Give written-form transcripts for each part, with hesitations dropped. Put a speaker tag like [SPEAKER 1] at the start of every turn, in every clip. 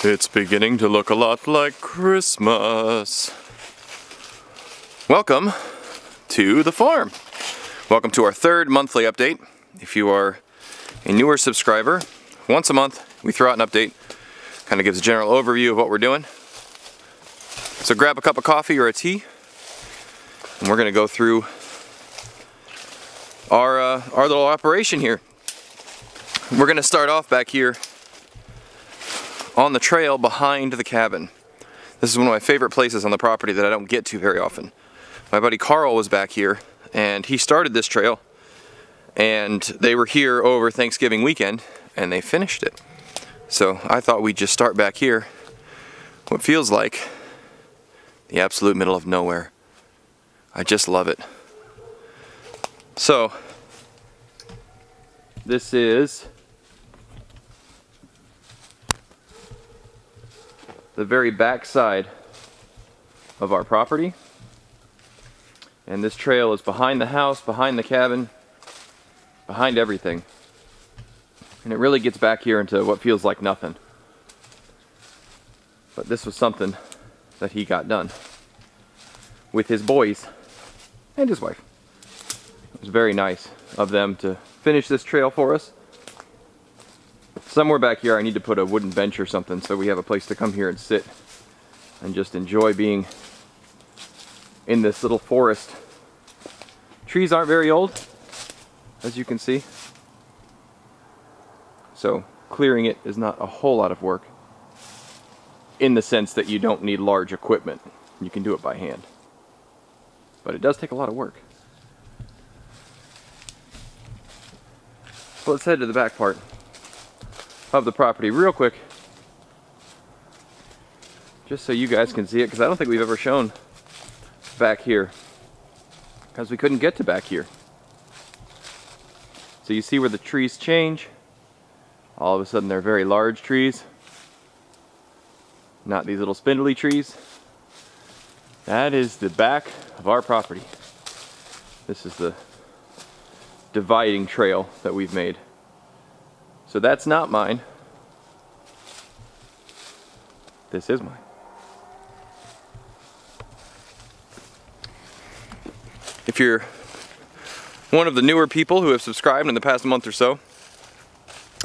[SPEAKER 1] It's beginning to look a lot like Christmas. Welcome to the farm. Welcome to our third monthly update. If you are a newer subscriber, once a month we throw out an update. Kind of gives a general overview of what we're doing. So grab a cup of coffee or a tea, and we're going to go through our little operation here. We're going to start off back here on the trail behind the cabin. This is one of my favorite places on the property that I don't get to very often. My buddy Carl was back here and he started this trail, and they were here over Thanksgiving weekend and they finished it. So I thought we'd just start back here, what feels like the absolute middle of nowhere. I just love it. So this is the very back side of our property, and this trail is behind the house, behind the cabin, behind everything, and it really gets back here into what feels like nothing. But this was something that he got done with his boys and his wife. It was very nice of them to finish this trail for us. Somewhere back here I need to put a wooden bench or something so we have a place to come here and sit and just enjoy being in this little forest. Trees aren't very old, as you can see, so clearing it is not a whole lot of work, in the sense that you don't need large equipment. You can do it by hand, but it does take a lot of work. So let's head to the back part of the property real quick, just so you guys can see it, because I don't think we've ever shown back here, because we couldn't get to back here. So you see where the trees change. All of a sudden they're very large trees, not these little spindly trees. That is the back of our property. This is the dividing trail that we've made. So that's not mine. This is mine. If you're one of the newer people who have subscribed in the past month or so,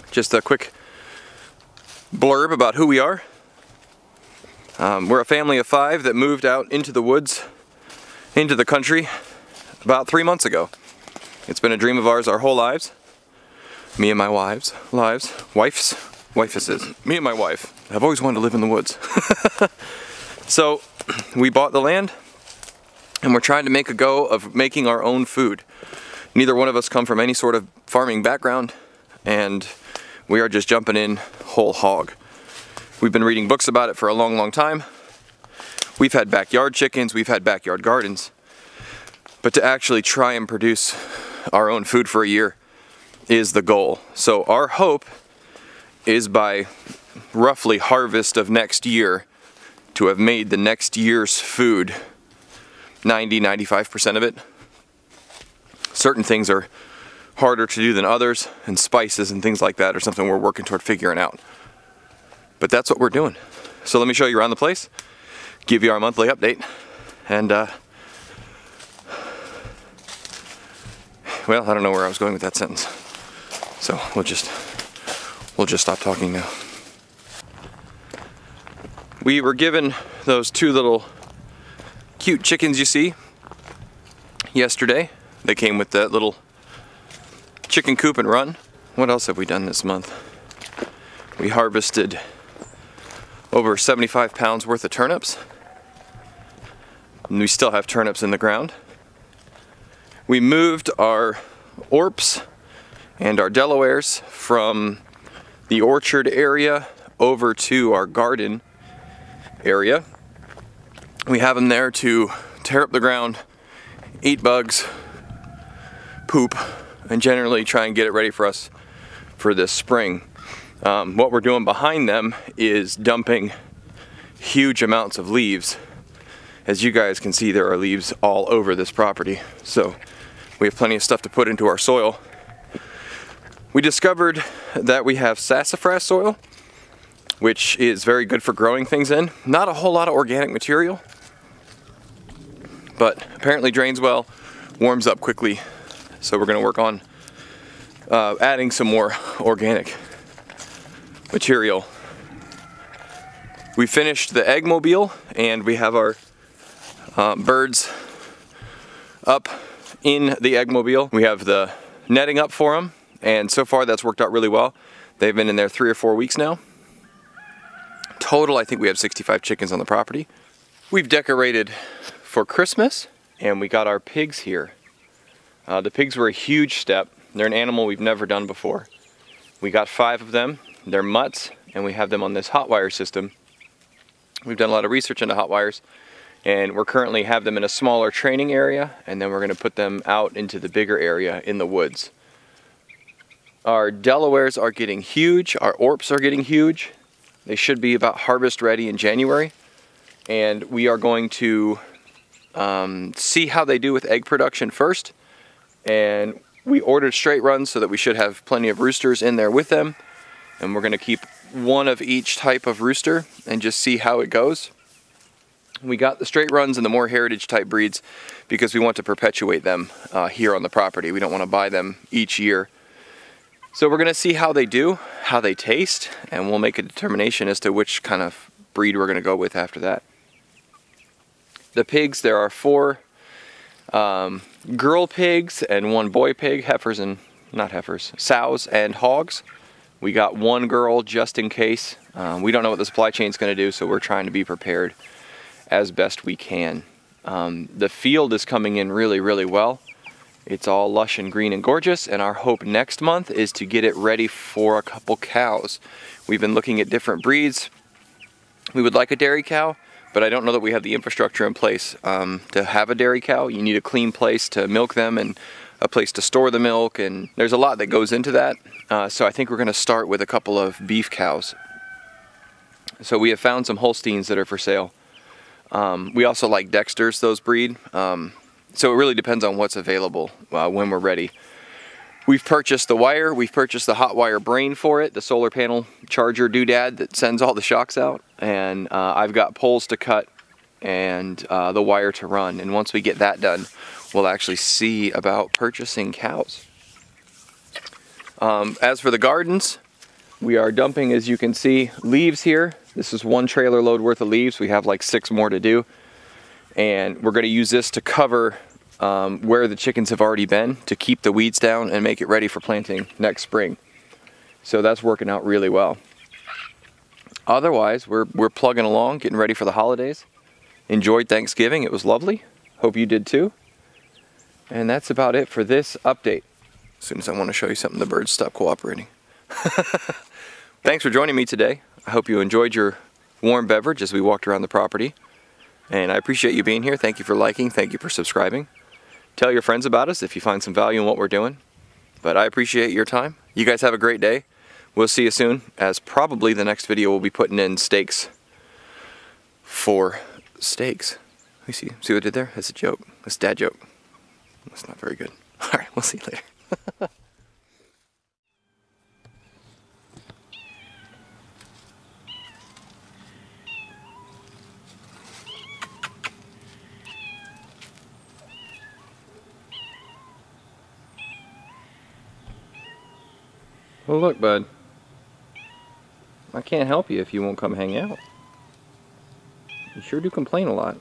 [SPEAKER 1] just a quick blurb about who we are. We're a family of 5 that moved out into the woods, into the country, about 3 months ago. It's been a dream of ours our whole lives. Me and my wife's, me and my wife. I've always wanted to live in the woods. So we bought the land and we're trying to make a go of making our own food. Neither one of us come from any sort of farming background, and we are just jumping in whole hog. We've been reading books about it for a long, long time. We've had backyard chickens, we've had backyard gardens, but to actually try and produce our own food for a year is the goal. So our hope is by roughly harvest of next year to have made the next year's food 90–95% of it. Certain things are harder to do than others, and spices and things like that are something we're working toward figuring out. But that's what we're doing. So let me show you around the place, give you our monthly update, and well, I don't know where I was going with that sentence. So we'll just stop talking now. We were given those 2 little cute chickens you see yesterday. They came with that little chicken coop and run. What else have we done this month? We harvested over 75 pounds worth of turnips. And we still have turnips in the ground. We moved our Orps and our Delawares from the orchard area over to our garden area. We have them there to tear up the ground, eat bugs, poop, and generally try and get it ready for us for this spring. What we're doing behind them is dumping huge amounts of leaves. As you guys can see, there are leaves all over this property, so we have plenty of stuff to put into our soil. We discovered that we have sassafras soil, which is very good for growing things in. Not a whole lot of organic material, but apparently drains well, warms up quickly. So we're going to work on adding some more organic material. We finished the Eggmobile, and we have our birds up in the Eggmobile. We have the netting up for them, and so far that's worked out really well. They've been in there 3 or 4 weeks now. Total, I think we have 65 chickens on the property. We've decorated for Christmas, and we got our pigs here. The pigs were a huge step. They're an animal we've never done before. We got 5 of them. They're mutts, and we have them on this hot wire system. We've done a lot of research into hot wires, and we're currently have them in a smaller training area, and then we're going to put them out into the bigger area in the woods. Our Delawares are getting huge. Our Orps are getting huge. They should be about harvest ready in January, and we are going to see how they do with egg production first. And we ordered straight runs so that we should have plenty of roosters in there with them, and we're going to keep one of each type of rooster and just see how it goes. We got the straight runs and the more heritage type breeds because we want to perpetuate them here on the property. We don't want to buy them each year. So we're going to see how they do, how they taste, and we'll make a determination as to which kind of breed we're going to go with after that. The pigs, there are 4 girl pigs and 1 boy pig, heifers and, not heifers, sows and hogs. We got 1 girl just in case. We don't know what the supply chain is going to do, so we're trying to be prepared as best we can. The field is coming in really, really well. It's all lush and green and gorgeous, and our hope next month is to get it ready for a couple cows. We've been looking at different breeds. We would like a dairy cow, but I don't know that we have the infrastructure in place to have a dairy cow. You need a clean place to milk them and a place to store the milk, and there's a lot that goes into that. So I think we're going to start with a couple of beef cows. So we have found some Holsteins that are for sale. We also like Dexters, those breed. So it really depends on what's available when we're ready. We've purchased the wire, we've purchased the hot wire brain for it, the solar panel charger doodad that sends all the shocks out, and I've got poles to cut and the wire to run. And once we get that done, we'll actually see about purchasing cows. As for the gardens, we are dumping, as you can see, leaves here. This is 1 trailer load worth of leaves. We have like 6 more to do. And we're going to use this to cover where the chickens have already been to keep the weeds down and make it ready for planting next spring. So that's working out really well. Otherwise, we're plugging along, getting ready for the holidays. Enjoyed Thanksgiving. It was lovely. Hope you did too. And that's about it for this update. As soon as I want to show you something, the birds stop cooperating. Thanks for joining me today. I hope you enjoyed your warm beverage as we walked around the property. And I appreciate you being here. Thank you for liking. Thank you for subscribing. Tell your friends about us if you find some value in what we're doing. But I appreciate your time. You guys have a great day. We'll see you soon, as probably the next video we'll be putting in steaks for steaks. Let me see what I did there? That's a joke. That's a dad joke. That's not very good. All right, we'll see you later. Well, look, bud. I can't help you if you won't come hang out. You sure do complain a lot.